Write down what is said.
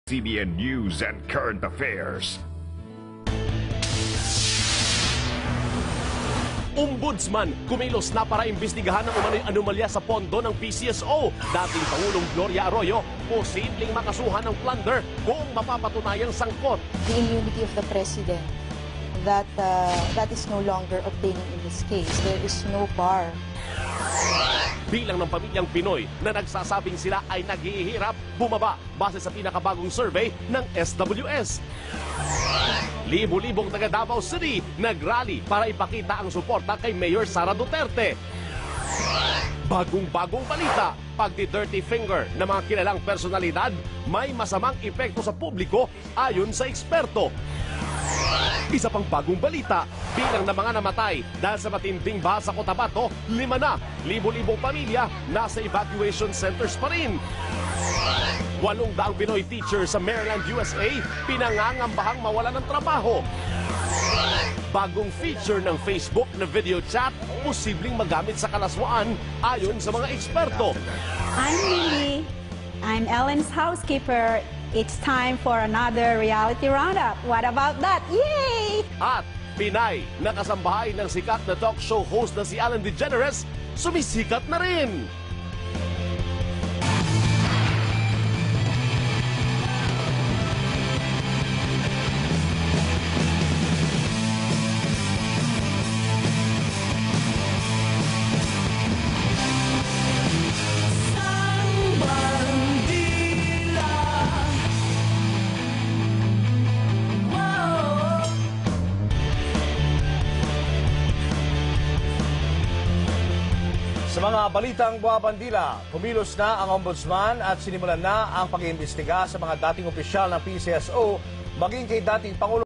CBN News and Current Affairs. Ombudsman kumilos na para imbestigahan ang umano'y anomalya sa pondo ng PCSO. Dating Pangulong Gloria Arroyo, posibleng makasuhan ng plunder kung mapapatunayang sangkot. The immunity of the President, that is no longer obtaining in this case. There is no bar. Bilang ng pamilyang Pinoy na nagsasabing sila ay naghihirap, bumaba base sa pinakabagong survey ng SWS. Libo-libong taga Davao City nagrally para ipakita ang suporta kay Mayor Sara Duterte. Bagong-bagong balita, pagdi-dirty finger ng mga kilalang personalidad may masamang epekto sa publiko ayon sa eksperto. Isa pang bagong balita, bilang ng mga namatay dahil sa matinding baha sa Cotabato, 5 na. Libo-libong pamilya nasa evacuation centers pa rin. 800 Pinoy teacher sa Maryland, USA, pinangangambahang mawalan ng trabaho. Bagong feature ng Facebook na video chat, posibleng magamit sa kalaswaan ayon sa mga eksperto. I'm Lily. I'm Ellen's housekeeper. It's time for another reality roundup. What about that? Yay! At Pinay, nakasambahay ng sikat na talk show host na si Ellen DeGeneres, sumisikat na rin. Sa mga balitang buwabandila, kumilos na ang ombudsman at sinimulan na ang pag-iimbestiga sa mga dating opisyal ng PCSO maging kay dating Pangulo